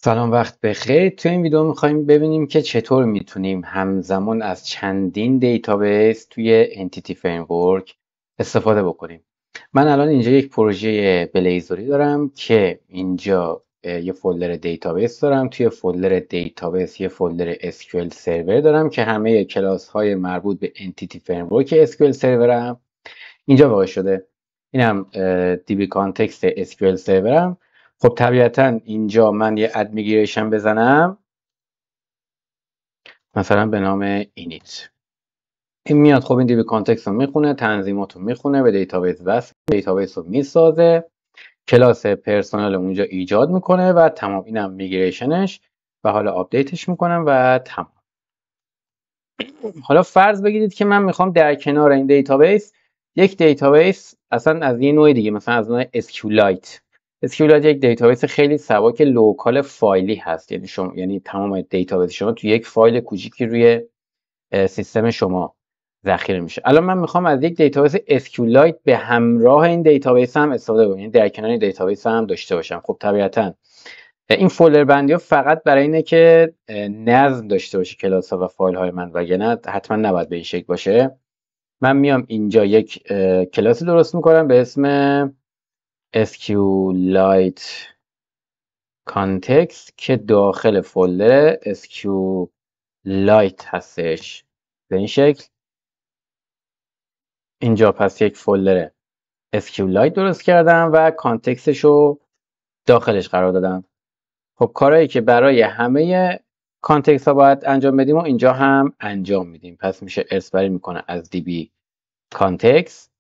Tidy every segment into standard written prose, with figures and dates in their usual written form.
سلام، وقت بخیر. تو این ویدیو میخوایم ببینیم که چطور میتونیم همزمان از چندین دیتابیس توی انتیتی فریمورک استفاده بکنیم. من الان اینجا یک پروژه بلیزوری دارم که اینجا یه فولدر دیتابیس دارم، توی فولدر دیتابیس یه فولدر SQL سرور دارم که همه کلاس های مربوط به انتیتی فریمورک SQL سرورم اینجا واقع شده. اینم DB کانتکست SQL سرورم. خب طبیعتا اینجا من یه اد میگریشن بزنم، مثلا به نام اینیت. این میاد، خب این دیبی کانتکست رو میخونه، تنظیمات رو میخونه، به دیتابیس وصل، دیتابیس رو میسازه، کلاس پرسونال اونجا ایجاد میکنه و تمام. اینم میگریشنش و حالا آپدیتش میکنم و تمام. حالا فرض بگیرید که من میخوام در کنار این دیتابیس یک دیتابیس اصلا از یه نوع دیگه، مثلا از نوع SQLite. SQLite یک دیتابیس خیلی سبک لوکال فایلی هست، یعنی تمام دیتابیس شما تو یک فایل کوچیکی روی سیستم شما ذخیره میشه. الان من میخوام از یک دیتابیس SQLite به همراه این دیتابیس هم استفاده کنم، یعنی در کنار این دیتابیس هم داشته باشم. خب طبیعتا این فولدر بندی ها فقط برای اینه که نظم داشته باشه کلاس ها و فایل های من، وگرنه حتما نباید به این شکل باشه. من میام اینجا یک کلاسی درست میکنم به اسم SQLite Context که داخل فولدر SQLite هستش به این شکل. اینجا پس یک فولدر SQLite درست کردم و کانتکستش رو داخلش قرار دادم. خب کارهایی که برای همه کانتکست ها باید انجام بدیم و اینجا هم انجام میدیم. پس میشه ارث میکنه از DB کانتکست،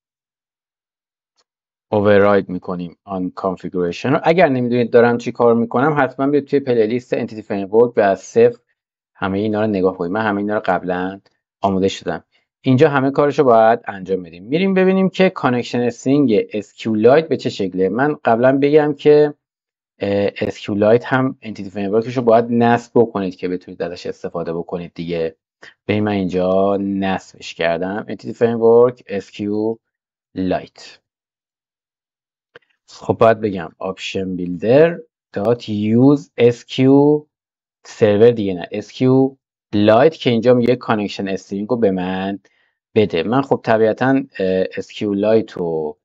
override میکنیم on configuration رو. اگر نمیدونید دارم چی کار میکنم حتما بیاید توی پلیلیست انتیتی فریمورک و از صفر همه اینا رو نگاه کنید. من همه اینا رو قبلا آموزه شدم. اینجا همه کارش رو باید انجام بدیم. میریم ببینیم که کانکشن استرینگ SQLite به چه شکله. من قبلا بگم که SQLite هم انتیتی فریمورکش رو باید نصب بکنید که بتونید ازش استفاده بکنید دیگه. به من اینجا نصبش کردم انتیتی فریمورک SQLite. خب باید بگم option builder .use SQ server دیگه، نه SQLite که اینجا میگه کانکشن استرینگ رو به من بده. من خب طبیعتا SQLite رو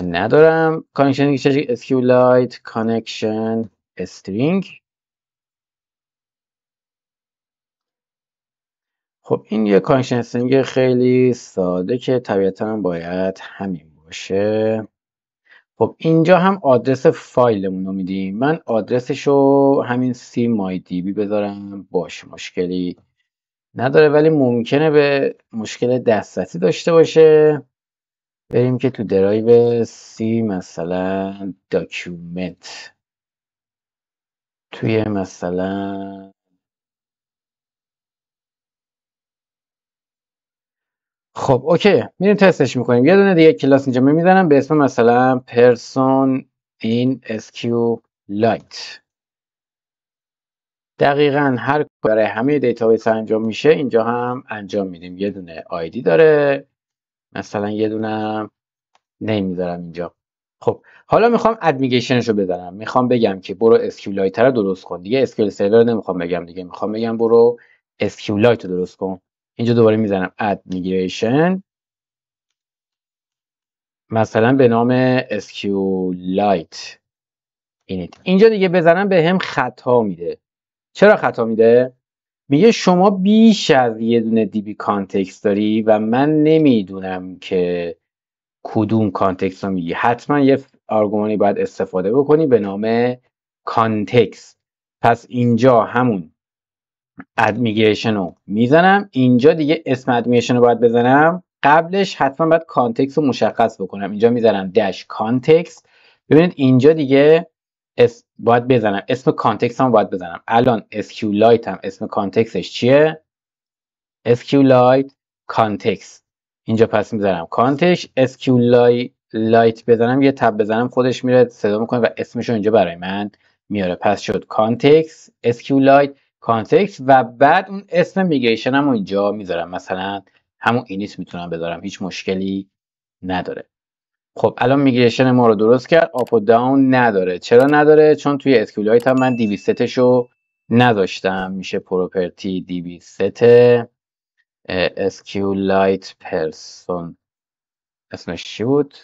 ندارم. کانکشن SQLite کانکشن استرینگ. خب این یه کانکشن استرینگ خیلی ساده که طبیعتا هم باید همین باشه. خب اینجا هم آدرس فایلمون رو میدیم. من آدرسش رو همین cmydb بذارم، باشه مشکلی نداره، ولی ممکنه به مشکل دسترسی داشته باشه. بریم که تو درایو C مثلا داکیومنت، توی مثلا خب اوکی، میریم تستش میکنیم. یه دونه دیگه کلاس اینجا میزنم به اسم مثلا person in SQLite. دقیقا هر برای همه دیتابیس انجام میشه اینجا هم انجام میدیم. یه دونه آیدی داره، مثلا یه دونه نیم میذارم اینجا. خب حالا میخوام ادمیگیشنش رو بزنم. میخوام بگم که برو SQLite رو درست کن. دیگه SQL سرور نمیخوام بگم دیگه، میخوام بگم برو SQLite رو درست کن. اینجا دوباره میزنم ادمیگیشن، مثلا به نام SQLite init. اینجا دیگه بزنم به هم خطا میده. چرا خطا میده؟ میگه شما بیش از یه دونه DB کانتکست داری و من نمیدونم که کدوم کانتکست رو میگی. حتما یه آرگومانی باید استفاده بکنی به نام کانتکست. پس اینجا همون ادمیگیشن رو میزنم. اینجا دیگه اسم ادمیگیشن رو باید بزنم، قبلش حتما باید کانتکست رو مشخص بکنم. اینجا میزنم داش کانتکست. ببینید اینجا دیگه باید بزنم اسم کانتکست هم باید بزنم. الان SQLite هم اسم کانتکستش چیه؟ SQLite کانتکست. اینجا پس میذارم کانتکست SQLite بزنم، یه تب بزنم خودش میره صدا میکنه و اسمش رو اینجا برای من میاره. پس شد کانتکست SQLite کانتکست و بعد اون اسم میگریشن هم اینجا میذارم، مثلا همون اینیت میتونم بذارم، هیچ مشکلی نداره. خب الان میگریشن ما رو درست کرد، آپ و داون نداره. چرا نداره؟ چون توی اسکیولایت هم من دیوی ستشو نذاشتم. میشه پروپرتی دیوی ست اسکیولایت پرسون، اسمش چی بود؟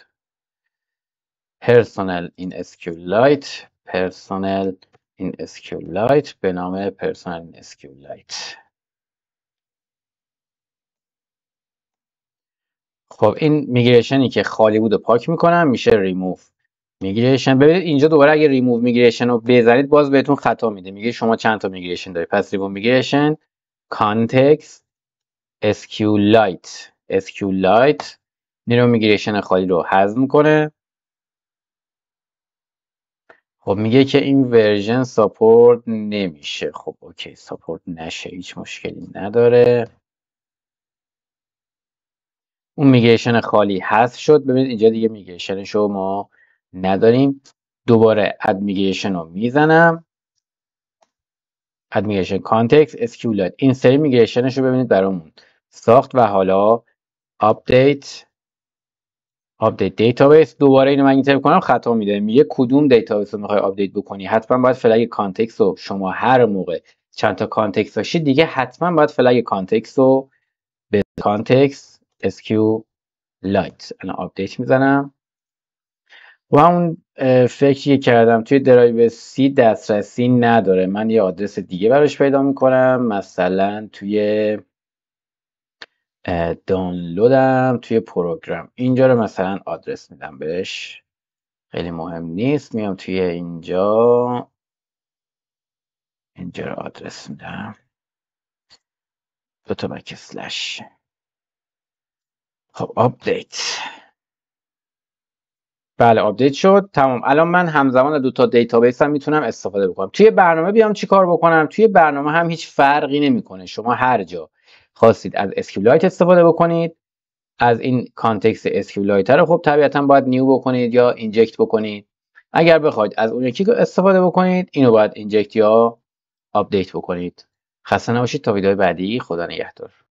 پرسونل این اسکیولایت، پرسونل این اسکیولایت، به نام پرسونل این اسکیولایت. خب این میگریشنی که خالی بود و پاک میکنم، میشه ریموو میگریشن. ببینید اینجا دوباره اگه ریموو میگریشن رو بزنید باز بهتون خطا میده، میگه شما چند تا میگریشن دارید. پس ریموو میگریشن کانتکست اسکیولایت میره میگریشن خالی رو حذف میکنه. خب میگه که این ورژن ساپورت نمیشه. خب اوکی، ساپورت نشه هیچ مشکلی نداره. اون میگریشن خالی حذف شد. ببینید اینجا دیگه میگریشنش رو ما نداریم. دوباره اد میگریشن رو میزنم، اد میگریشن کانتکست اسکیولایت. این سری میگریشنش رو ببینید برامون ساخت. و حالا آپدیت دیتابیس. دوباره اینو من اینتر کنم خطا میده، میگه کدوم دیتابیس رو میخوای آپدیت بکنی. حتما باید فلگ کانتکست رو شما هر موقع چند تا کانتکست داشتید دیگه حتما باید فلگ کانتکست رو به کانتکست اسکیولایت. الان آپدیت میزنم و اون فکری کردم توی درایو سی دسترسی نداره. من یه آدرس دیگه براش پیدا میکنم، مثلا توی دانلودم توی پروگرام اینجا رو مثلا آدرس میدم بهش، خیلی مهم نیست. میام توی اینجا رو آدرس میدم، دوتا بک سلش. خب آپدیت، بله آپدیت شد، تمام. الان من همزمان دوتا دیتابیس هم میتونم استفاده بکنم. توی برنامه بیام چی کار بکنم؟ توی برنامه هم هیچ فرقی نمیکنه، شما هر جا خواستید از اسکیولایت استفاده بکنید، از این کانتکست اسکیولایت رو خب طبیعتا باید نیو بکنید یا اینجکت بکنید. اگر بخواید از اون یکی استفاده بکنید اینو باید اینجکت یا آپدیت بکنید. خسته نباشید تا ویدیو بعدی. خدا نگهدار.